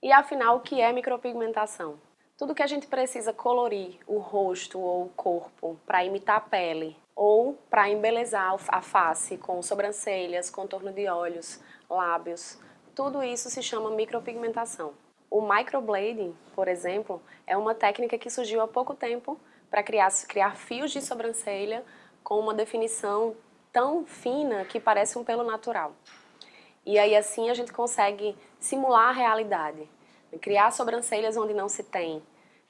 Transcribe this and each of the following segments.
E afinal, o que é micropigmentação? Tudo que a gente precisa colorir o rosto ou o corpo para imitar a pele ou para embelezar a face com sobrancelhas, contorno de olhos, lábios, tudo isso se chama micropigmentação. O microblading, por exemplo, é uma técnica que surgiu há pouco tempo para criar fios de sobrancelha com uma definição tão fina que parece um pelo natural. E aí assim a gente consegue simular a realidade, criar sobrancelhas onde não se tem,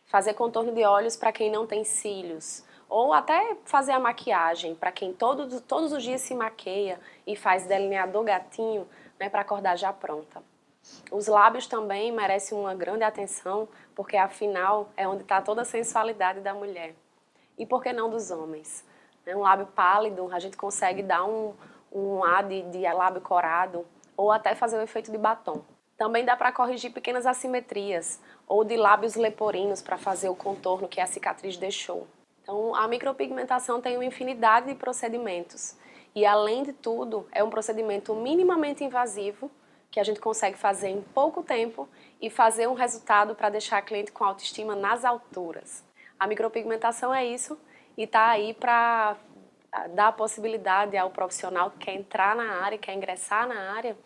fazer contorno de olhos para quem não tem cílios, ou até fazer a maquiagem para quem todos os dias se maqueia e faz delineador gatinho, né, para acordar já pronta. Os lábios também merecem uma grande atenção, porque afinal é onde está toda a sensualidade da mulher. E por que não dos homens? Um lábio pálido, a gente consegue dar um ar de lábio corado, ou até fazer o efeito de batom. Também dá para corrigir pequenas assimetrias, ou de lábios leporinos para fazer o contorno que a cicatriz deixou. Então, a micropigmentação tem uma infinidade de procedimentos. E, além de tudo, é um procedimento minimamente invasivo, que a gente consegue fazer em pouco tempo e fazer um resultado para deixar a cliente com autoestima nas alturas. A micropigmentação é isso e está aí para dar a possibilidade ao profissional que quer entrar na área, quer ingressar na área,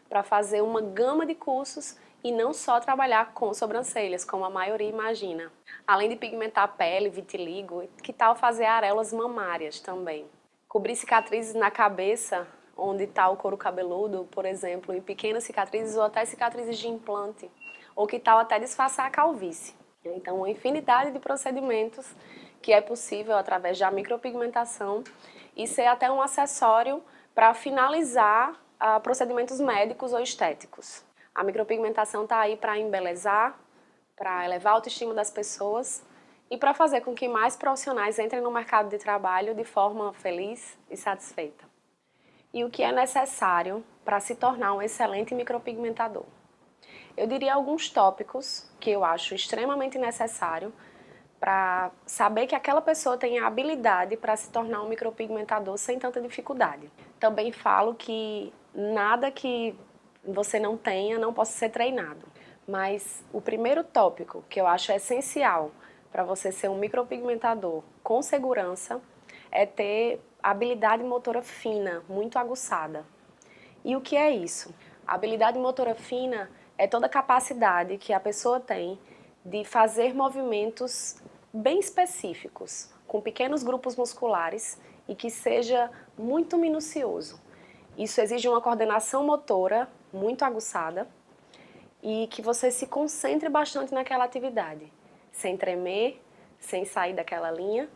para fazer uma gama de cursos e não só trabalhar com sobrancelhas, como a maioria imagina. Além de pigmentar a pele, vitiligo, que tal fazer areolas mamárias também? Cobrir cicatrizes na cabeça, onde está o couro cabeludo, por exemplo, em pequenas cicatrizes ou até cicatrizes de implante. Ou que tal até disfarçar a calvície. Então, uma infinidade de procedimentos que é possível através da micropigmentação e ser até um acessório para finalizar procedimentos médicos ou estéticos. A micropigmentação está aí para embelezar, para elevar a autoestima das pessoas e para fazer com que mais profissionais entrem no mercado de trabalho de forma feliz e satisfeita. E o que é necessário para se tornar um excelente micropigmentador? Eu diria alguns tópicos que eu acho extremamente necessário para saber que aquela pessoa tem a habilidade para se tornar um micropigmentador sem tanta dificuldade. Também falo que nada que você não tenha não possa ser treinado. Mas o primeiro tópico que eu acho essencial para você ser um micropigmentador com segurança é ter habilidade motora fina, muito aguçada. E o que é isso? A habilidade motora fina é toda a capacidade que a pessoa tem de fazer movimentos bem específicos, com pequenos grupos musculares e que seja muito minucioso. Isso exige uma coordenação motora muito aguçada e que você se concentre bastante naquela atividade, sem tremer, sem sair daquela linha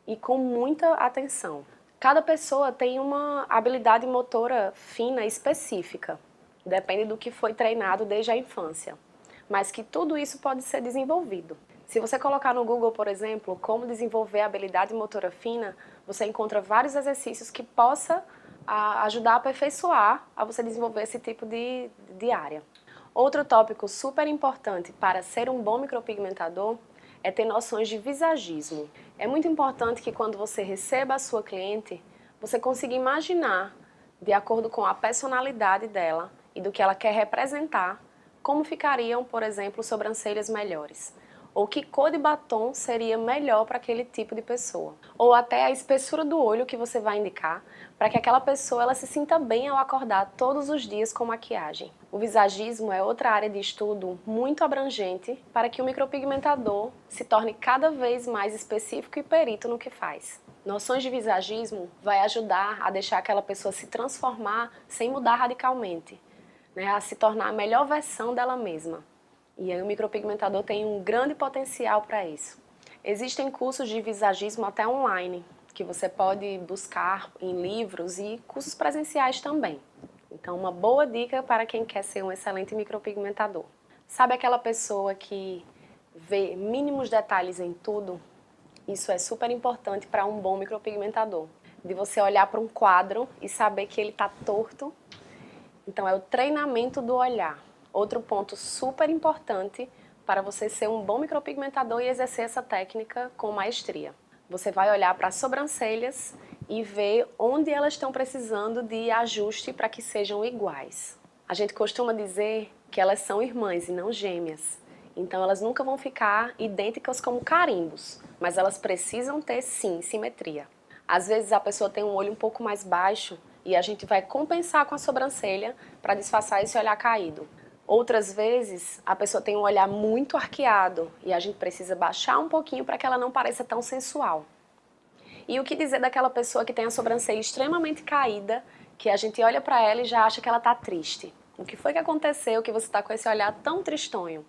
e com muita atenção. Cada pessoa tem uma habilidade motora fina específica, depende do que foi treinado desde a infância, mas que tudo isso pode ser desenvolvido. Se você colocar no Google, por exemplo, como desenvolver a habilidade motora fina, você encontra vários exercícios que possa ajudar a aperfeiçoar a você desenvolver esse tipo de área. Outro tópico super importante para ser um bom micropigmentador é ter noções de visagismo. É muito importante que quando você receba a sua cliente, você consiga imaginar, de acordo com a personalidade dela e do que ela quer representar, como ficariam, por exemplo, sobrancelhas melhores. Ou que cor de batom seria melhor para aquele tipo de pessoa. Ou até a espessura do olho que você vai indicar para que aquela pessoa ela se sinta bem ao acordar todos os dias com maquiagem. O visagismo é outra área de estudo muito abrangente para que o micropigmentador se torne cada vez mais específico e perito no que faz. Noções de visagismo vai ajudar a deixar aquela pessoa se transformar sem mudar radicalmente, né, a se tornar a melhor versão dela mesma. E aí o micropigmentador tem um grande potencial para isso. Existem cursos de visagismo até online, que você pode buscar em livros e cursos presenciais também. Então, uma boa dica para quem quer ser um excelente micropigmentador. Sabe aquela pessoa que vê mínimos detalhes em tudo? Isso é super importante para um bom micropigmentador. De você olhar para um quadro e saber que ele está torto. Então, é o treinamento do olhar. Outro ponto super importante para você ser um bom micropigmentador e exercer essa técnica com maestria. Você vai olhar para as sobrancelhas e ver onde elas estão precisando de ajuste para que sejam iguais. A gente costuma dizer que elas são irmãs e não gêmeas. Então elas nunca vão ficar idênticas como carimbos, mas elas precisam ter sim simetria. Às vezes a pessoa tem um olho um pouco mais baixo e a gente vai compensar com a sobrancelha para disfarçar esse olhar caído. Outras vezes a pessoa tem um olhar muito arqueado e a gente precisa baixar um pouquinho para que ela não pareça tão sensual. E o que dizer daquela pessoa que tem a sobrancelha extremamente caída, que a gente olha para ela e já acha que ela está triste? O que foi que aconteceu que você está com esse olhar tão tristonho?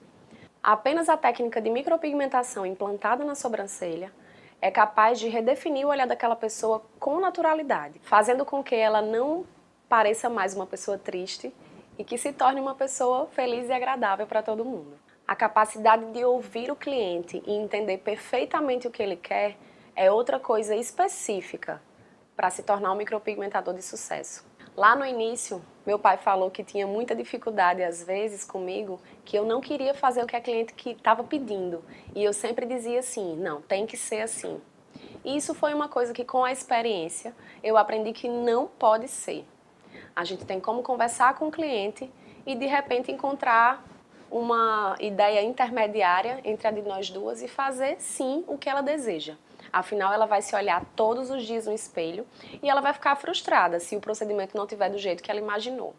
Apenas a técnica de micropigmentação implantada na sobrancelha é capaz de redefinir o olhar daquela pessoa com naturalidade, fazendo com que ela não pareça mais uma pessoa triste e que se torne uma pessoa feliz e agradável para todo mundo. A capacidade de ouvir o cliente e entender perfeitamente o que ele quer é outra coisa específica para se tornar um micropigmentador de sucesso. Lá no início, meu pai falou que tinha muita dificuldade às vezes comigo, que eu não queria fazer o que a cliente estava pedindo. E eu sempre dizia assim, não, tem que ser assim. E isso foi uma coisa que com a experiência eu aprendi que não pode ser. A gente tem como conversar com o cliente e de repente encontrar uma ideia intermediária entre a de nós duas e fazer sim o que ela deseja. Afinal, ela vai se olhar todos os dias no espelho e ela vai ficar frustrada se o procedimento não tiver do jeito que ela imaginou.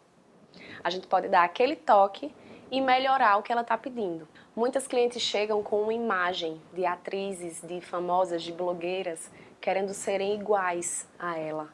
A gente pode dar aquele toque e melhorar o que ela está pedindo. Muitas clientes chegam com uma imagem de atrizes, de famosas, de blogueiras, querendo serem iguais a ela.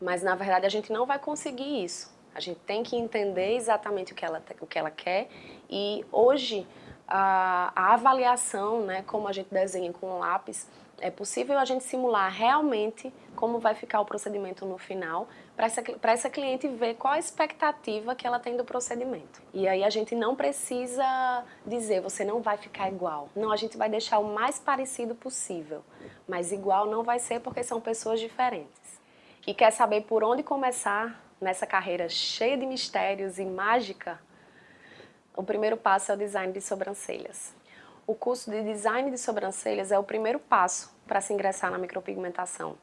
Mas na verdade a gente não vai conseguir isso. A gente tem que entender exatamente o que ela quer e hoje a avaliação, né, como a gente desenha com um lápis, é possível a gente simular realmente como vai ficar o procedimento no final, para essa cliente ver qual a expectativa que ela tem do procedimento. E aí a gente não precisa dizer, você não vai ficar igual. Não, a gente vai deixar o mais parecido possível, mas igual não vai ser porque são pessoas diferentes. E quer saber por onde começar nessa carreira cheia de mistérios e mágica? O primeiro passo é o design de sobrancelhas. O curso de design de sobrancelhas é o primeiro passo para se ingressar na micropigmentação.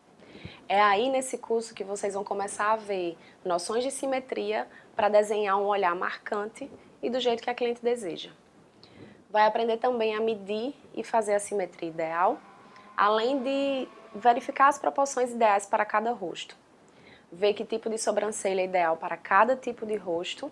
É aí nesse curso que vocês vão começar a ver noções de simetria para desenhar um olhar marcante e do jeito que a cliente deseja. Vai aprender também a medir e fazer a simetria ideal, além de verificar as proporções ideais para cada rosto. Ver que tipo de sobrancelha é ideal para cada tipo de rosto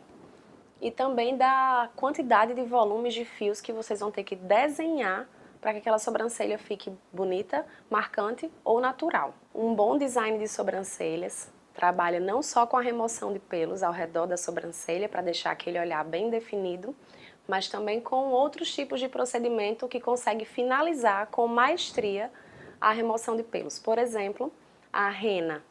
e também da quantidade de volumes de fios que vocês vão ter que desenhar para que aquela sobrancelha fique bonita, marcante ou natural. Um bom design de sobrancelhas trabalha não só com a remoção de pelos ao redor da sobrancelha para deixar aquele olhar bem definido, mas também com outros tipos de procedimento que consegue finalizar com maestria a remoção de pelos. Por exemplo, a rena.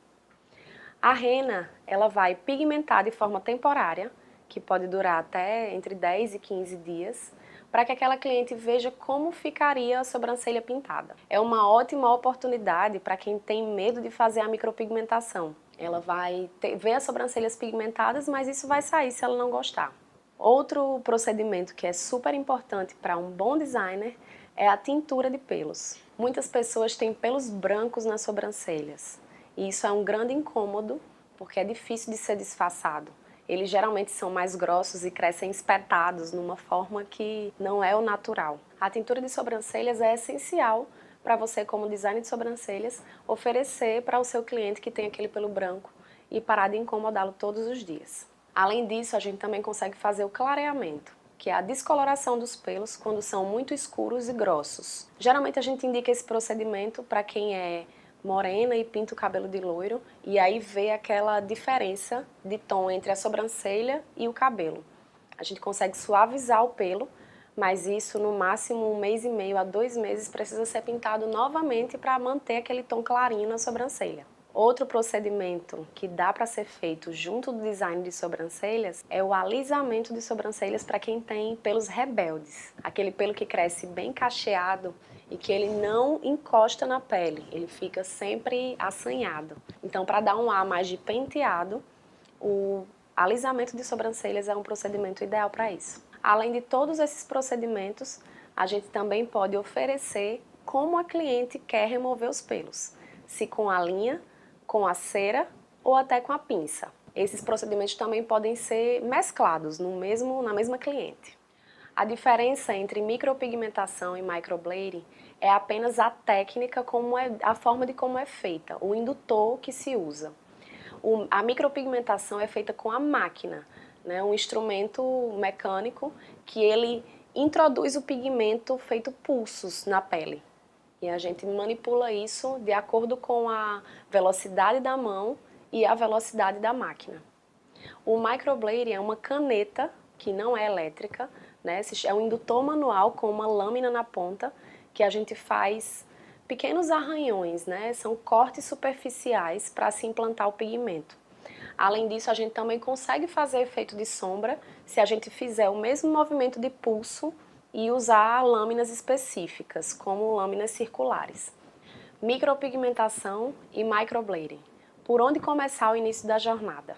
A rena, ela vai pigmentar de forma temporária, que pode durar até entre 10 e 15 dias, para que aquela cliente veja como ficaria a sobrancelha pintada. É uma ótima oportunidade para quem tem medo de fazer a micropigmentação. Ela vai ver as sobrancelhas pigmentadas, mas isso vai sair se ela não gostar. Outro procedimento que é super importante para um bom designer é a tintura de pelos. Muitas pessoas têm pelos brancos nas sobrancelhas e isso é um grande incômodo porque é difícil de ser disfarçado. Eles geralmente são mais grossos e crescem espetados numa forma que não é o natural. A tintura de sobrancelhas é essencial para você, como designer de sobrancelhas, oferecer para o seu cliente que tem aquele pelo branco e parar de incomodá-lo todos os dias. Além disso, a gente também consegue fazer o clareamento, que é a descoloração dos pelos quando são muito escuros e grossos. Geralmente a gente indica esse procedimento para quem é morena e pinta o cabelo de loiro e aí vê aquela diferença de tom entre a sobrancelha e o cabelo. A gente consegue suavizar o pelo, mas isso no máximo 1 mês e meio a 2 meses precisa ser pintado novamente para manter aquele tom clarinho na sobrancelha. Outro procedimento que dá para ser feito junto do design de sobrancelhas é o alisamento de sobrancelhas para quem tem pelos rebeldes. Aquele pelo que cresce bem cacheado e que ele não encosta na pele, ele fica sempre assanhado. Então, para dar um ar mais de penteado, o alisamento de sobrancelhas é um procedimento ideal para isso. Além de todos esses procedimentos, a gente também pode oferecer como a cliente quer remover os pelos, se com a linha, com a cera ou até com a pinça. Esses procedimentos também podem ser mesclados na mesma cliente. A diferença entre micropigmentação e microblading é apenas a técnica, a forma de como é feita, o indutor que se usa. A micropigmentação é feita com a máquina, né, um instrumento mecânico que ele introduz o pigmento feito pulsos na pele. E a gente manipula isso de acordo com a velocidade da mão e a velocidade da máquina. O microblading é uma caneta que não é elétrica, né? É um indutor manual com uma lâmina na ponta que a gente faz pequenos arranhões, né? São cortes superficiais para se implantar o pigmento. Além disso, a gente também consegue fazer efeito de sombra se a gente fizer o mesmo movimento de pulso e usar lâminas específicas, como lâminas circulares. Micropigmentação e microblading. Por onde começar o início da jornada?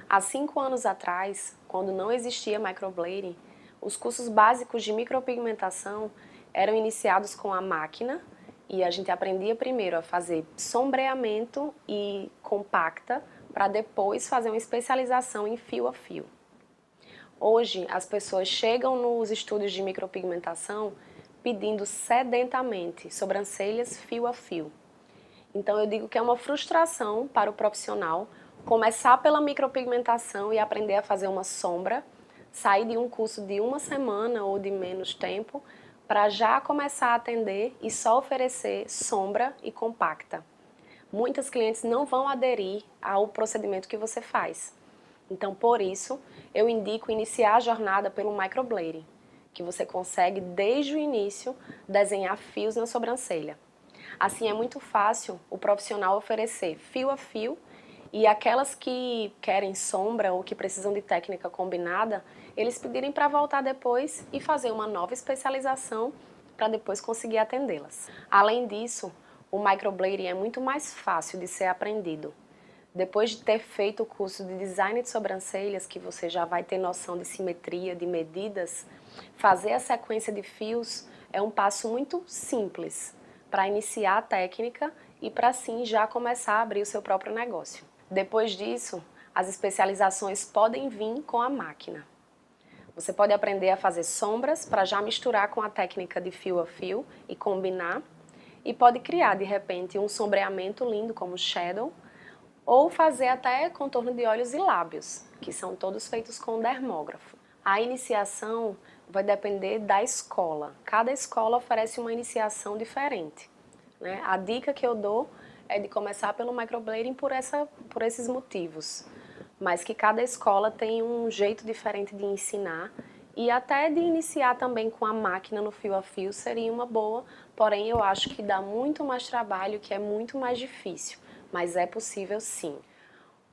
Há 5 anos atrás, quando não existia microblading, os cursos básicos de micropigmentação eram iniciados com a máquina e a gente aprendia primeiro a fazer sombreamento e compacta para depois fazer uma especialização em fio a fio. Hoje, as pessoas chegam nos estúdios de micropigmentação pedindo sedentemente sobrancelhas fio a fio. Então eu digo que é uma frustração para o profissional começar pela micropigmentação e aprender a fazer uma sombra, sair de um curso de 1 semana ou de menos tempo, para já começar a atender e só oferecer sombra e compacta. Muitas clientes não vão aderir ao procedimento que você faz. Então, por isso, eu indico iniciar a jornada pelo microblading, que você consegue, desde o início, desenhar fios na sobrancelha. Assim, é muito fácil o profissional oferecer fio a fio e aquelas que querem sombra ou que precisam de técnica combinada, eles pedirem para voltar depois e fazer uma nova especialização para depois conseguir atendê-las. Além disso, o microblading é muito mais fácil de ser aprendido. Depois de ter feito o curso de design de sobrancelhas, que você já vai ter noção de simetria, de medidas, fazer a sequência de fios é um passo muito simples para iniciar a técnica e para assim já começar a abrir o seu próprio negócio. Depois disso, as especializações podem vir com a máquina. Você pode aprender a fazer sombras para já misturar com a técnica de fio a fio e combinar, e pode criar de repente um sombreamento lindo como shadow, ou fazer até contorno de olhos e lábios, que são todos feitos com dermógrafo. A iniciação vai depender da escola. Cada escola oferece uma iniciação diferente, né? A dica que eu dou é de começar pelo microblading por esses motivos, mas que cada escola tem um jeito diferente de ensinar e até de iniciar também com a máquina no fio a fio seria uma boa, porém eu acho que dá muito mais trabalho, que é muito mais difícil. Mas é possível sim.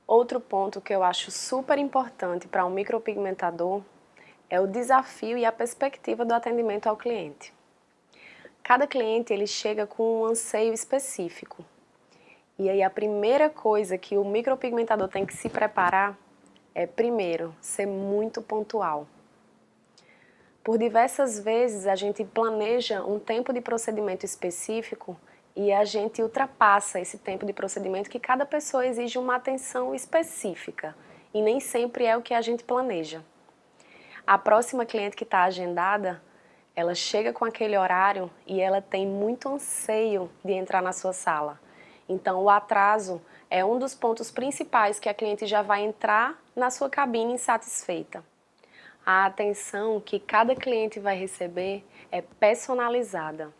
Outro ponto que eu acho super importante para um micropigmentador é o desafio e a perspectiva do atendimento ao cliente. Cada cliente ele chega com um anseio específico. E aí a primeira coisa que o micropigmentador tem que se preparar é, primeiro, ser muito pontual. Por diversas vezes a gente planeja um tempo de procedimento específico e a gente ultrapassa esse tempo de procedimento que cada pessoa exige uma atenção específica e nem sempre é o que a gente planeja. A próxima cliente que está agendada, ela chega com aquele horário e ela tem muito anseio de entrar na sua sala. Então o atraso é um dos pontos principais que a cliente já vai entrar na sua cabine insatisfeita. A atenção que cada cliente vai receber é personalizada.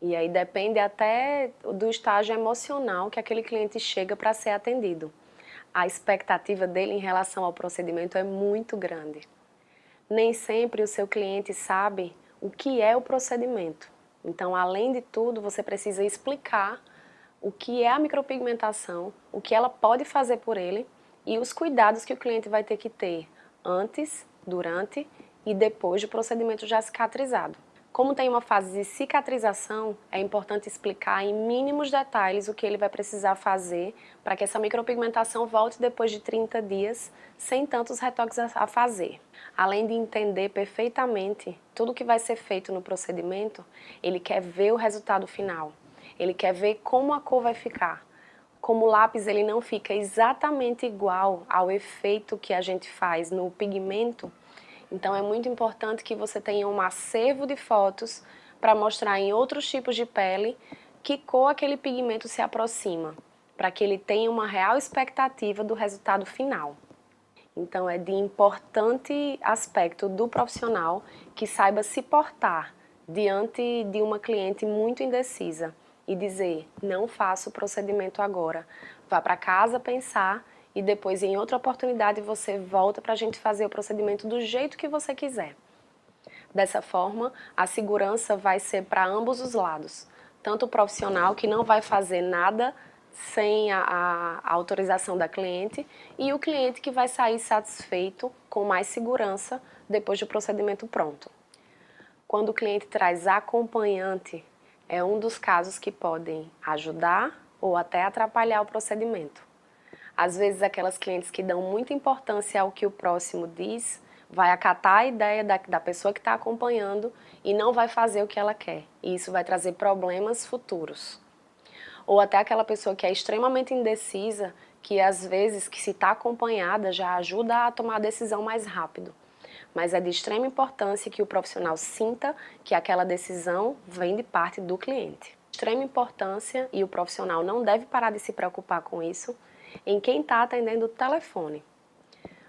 E aí depende até do estágio emocional que aquele cliente chega para ser atendido. A expectativa dele em relação ao procedimento é muito grande. Nem sempre o seu cliente sabe o que é o procedimento. Então, além de tudo, você precisa explicar o que é a micropigmentação, o que ela pode fazer por ele e os cuidados que o cliente vai ter que ter antes, durante e depois do procedimento já cicatrizado. Como tem uma fase de cicatrização, é importante explicar em mínimos detalhes o que ele vai precisar fazer para que essa micropigmentação volte depois de 30 dias, sem tantos retoques a fazer. Além de entender perfeitamente tudo o que vai ser feito no procedimento, ele quer ver o resultado final. Ele quer ver como a cor vai ficar, Como o lápis ele não fica exatamente igual ao efeito que a gente faz no pigmento, então é muito importante que você tenha um acervo de fotos para mostrar em outros tipos de pele que cor aquele pigmento se aproxima, para que ele tenha uma real expectativa do resultado final. Então é de importante aspecto do profissional que saiba se portar diante de uma cliente muito indecisa e dizer: não faça o procedimento agora, vá para casa pensar e depois em outra oportunidade você volta para a gente fazer o procedimento do jeito que você quiser. Dessa forma, a segurança vai ser para ambos os lados, tanto o profissional que não vai fazer nada sem a autorização da cliente e o cliente que vai sair satisfeito com mais segurança depois do procedimento pronto. Quando o cliente traz acompanhante, é um dos casos que podem ajudar ou até atrapalhar o procedimento. Às vezes aquelas clientes que dão muita importância ao que o próximo diz, vai acatar a ideia da pessoa que está acompanhando e não vai fazer o que ela quer. E isso vai trazer problemas futuros. Ou até aquela pessoa que é extremamente indecisa, que às vezes, que se está acompanhada, já ajuda a tomar a decisão mais rápido. Mas é de extrema importância que o profissional sinta que aquela decisão vem de parte do cliente. Extrema importância, e o profissional não deve parar de se preocupar com isso, em quem está atendendo o telefone.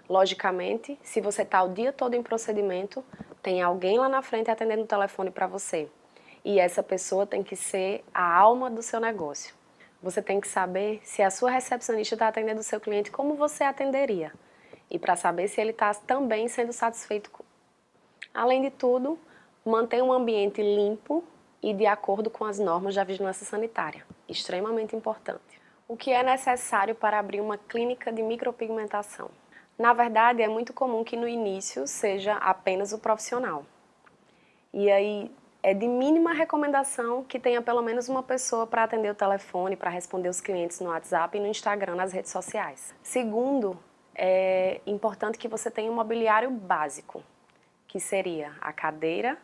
Logicamente, se você está o dia todo em procedimento, tem alguém lá na frente atendendo o telefone para você. E essa pessoa tem que ser a alma do seu negócio. Você tem que saber se a sua recepcionista está atendendo o seu cliente como você atenderia. E para saber se ele está também sendo satisfeito. Além de tudo, manter um ambiente limpo e de acordo com as normas da vigilância sanitária. Extremamente importante. O que é necessário para abrir uma clínica de micropigmentação? Na verdade, é muito comum que no início seja apenas o profissional. E aí é de mínima recomendação que tenha pelo menos uma pessoa para atender o telefone, para responder os clientes no WhatsApp e no Instagram, nas redes sociais. Segundo, é importante que você tenha um mobiliário básico, que seria a cadeira,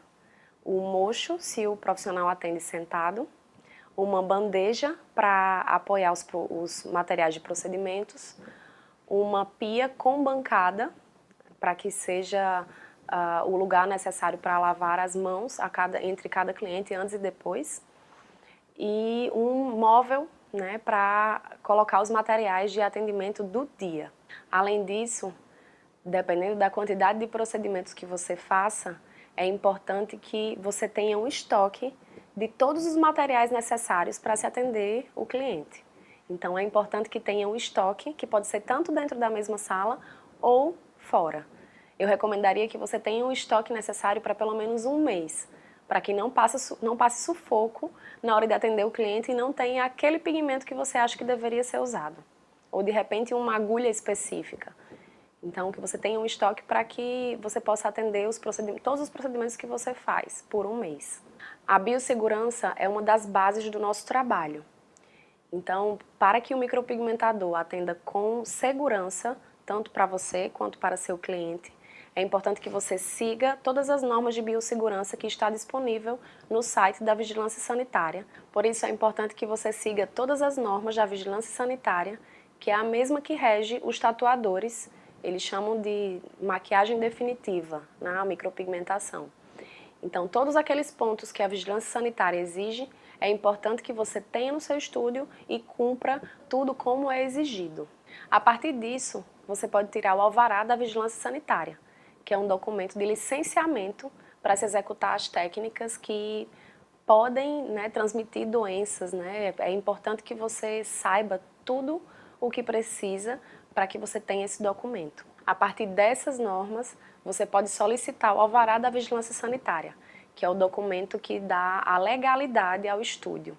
o mocho, se o profissional atende sentado, uma bandeja para apoiar os materiais de procedimentos, uma pia com bancada, para que seja o lugar necessário para lavar as mãos entre cada cliente antes e depois, e um móvel, né, para colocar os materiais de atendimento do dia. Além disso, dependendo da quantidade de procedimentos que você faça, é importante que você tenha um estoque de todos os materiais necessários para se atender o cliente. Então é importante que tenha um estoque, que pode ser tanto dentro da mesma sala ou fora. Eu recomendaria que você tenha um estoque necessário para pelo menos um mês, para que não passe sufoco na hora de atender o cliente e não tenha aquele pigmento que você acha que deveria ser usado. Ou de repente uma agulha específica. Então que você tenha um estoque para que você possa atender todos os procedimentos que você faz por um mês. A biossegurança é uma das bases do nosso trabalho. Então, para que o micropigmentador atenda com segurança, tanto para você quanto para seu cliente, é importante que você siga todas as normas de biossegurança que está disponível no site da Vigilância Sanitária. Por isso é importante que você siga todas as normas da Vigilância Sanitária, que é a mesma que rege os tatuadores. Eles chamam de maquiagem definitiva na micropigmentação. Então, todos aqueles pontos que a Vigilância Sanitária exige, é importante que você tenha no seu estúdio e cumpra tudo como é exigido. A partir disso, você pode tirar o alvará da Vigilância Sanitária, que é um documento de licenciamento para se executar as técnicas que podem, né, transmitir doenças. Né? É importante que você saiba tudo o que precisa para que você tenha esse documento. A partir dessas normas, você pode solicitar o alvará da Vigilância Sanitária, que é o documento que dá a legalidade ao estúdio.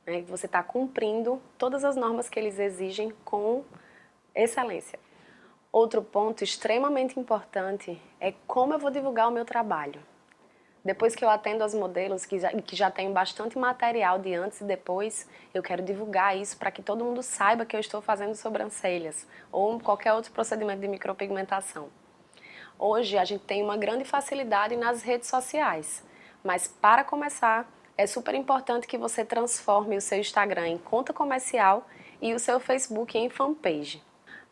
Né? Você está cumprindo todas as normas que eles exigem com excelência. Outro ponto extremamente importante é como eu vou divulgar o meu trabalho. Depois que eu atendo as modelos que já têm bastante material de antes e depois, eu quero divulgar isso para que todo mundo saiba que eu estou fazendo sobrancelhas ou qualquer outro procedimento de micropigmentação. Hoje a gente tem uma grande facilidade nas redes sociais, mas para começar é super importante que você transforme o seu Instagram em conta comercial e o seu Facebook em fanpage.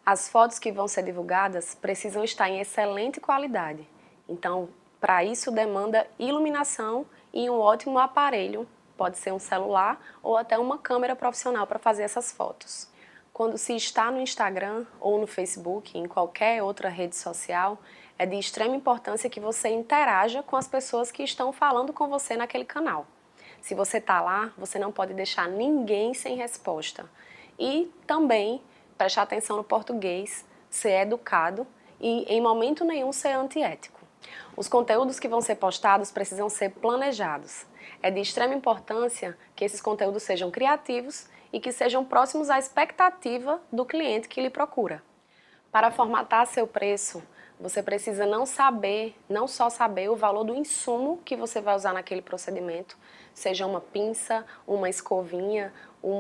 As fotos que vão ser divulgadas precisam estar em excelente qualidade, então para isso demanda iluminação e um ótimo aparelho, pode ser um celular ou até uma câmera profissional para fazer essas fotos. Quando se está no Instagram ou no Facebook, em qualquer outra rede social, é de extrema importância que você interaja com as pessoas que estão falando com você naquele canal. Se você está lá, você não pode deixar ninguém sem resposta. E também prestar atenção no português, ser educado e em momento nenhum ser antiético. Os conteúdos que vão ser postados precisam ser planejados. É de extrema importância que esses conteúdos sejam criativos e que sejam próximos à expectativa do cliente que lhe procura. Para formatar seu preço, você precisa não só saber o valor do insumo que você vai usar naquele procedimento, seja uma pinça, uma escovinha,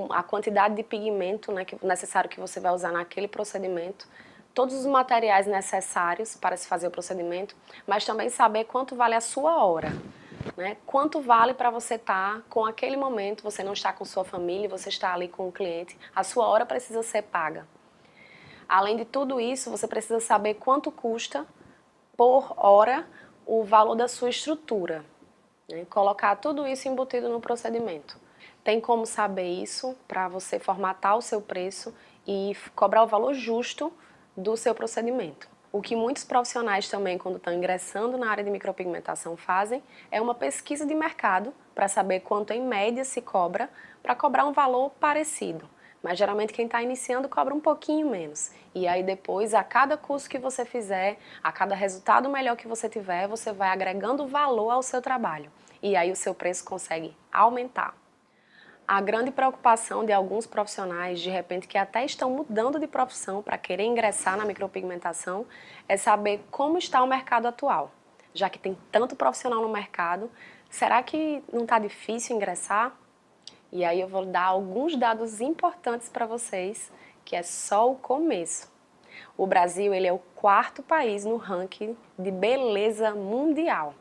a quantidade de pigmento necessário que você vai usar naquele procedimento, todos os materiais necessários para se fazer o procedimento, mas também saber quanto vale a sua hora. Quanto vale para você estar com aquele momento, você não está com sua família, você está ali com o cliente, a sua hora precisa ser paga. Além de tudo isso, você precisa saber quanto custa por hora o valor da sua estrutura. Colocar tudo isso embutido no procedimento. Tem como saber isso para você formatar o seu preço e cobrar o valor justo do seu procedimento. O que muitos profissionais também, quando estão ingressando na área de micropigmentação, fazem é uma pesquisa de mercado para saber quanto em média se cobra para cobrar um valor parecido. Mas geralmente quem está iniciando cobra um pouquinho menos. E aí depois, a cada curso que você fizer, a cada resultado melhor que você tiver, você vai agregando valor ao seu trabalho. E aí o seu preço consegue aumentar. A grande preocupação de alguns profissionais, de repente, que até estão mudando de profissão para querer ingressar na micropigmentação, é saber como está o mercado atual. Já que tem tanto profissional no mercado, será que não está difícil ingressar? E aí eu vou dar alguns dados importantes para vocês, que é só o começo. O Brasil, ele é o 4º país no ranking de beleza mundial.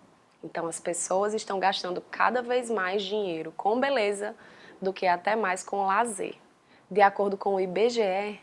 Então as pessoas estão gastando cada vez mais dinheiro com beleza do que até mais com lazer. De acordo com o IBGE,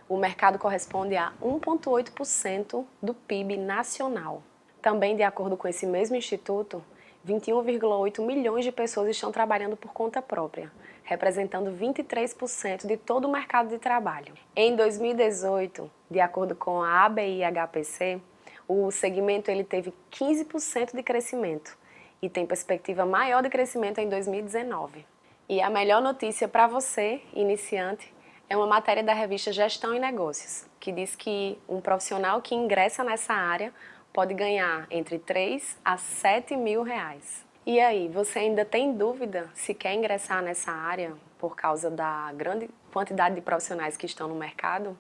o mercado corresponde a 1,8% do PIB nacional. Também de acordo com esse mesmo instituto, 21,8 milhões de pessoas estão trabalhando por conta própria, representando 23% de todo o mercado de trabalho. Em 2018, de acordo com a ABI-HPC, o segmento ele teve 15% de crescimento e tem perspectiva maior de crescimento em 2019. E a melhor notícia para você, iniciante, é uma matéria da revista Gestão e Negócios, que diz que um profissional que ingressa nessa área pode ganhar entre 3 a 7 mil reais. E aí, você ainda tem dúvida se quer ingressar nessa área por causa da grande quantidade de profissionais que estão no mercado?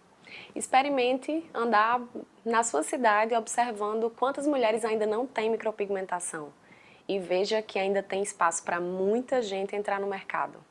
Experimente andar na sua cidade observando quantas mulheres ainda não têm micropigmentação e veja que ainda tem espaço para muita gente entrar no mercado.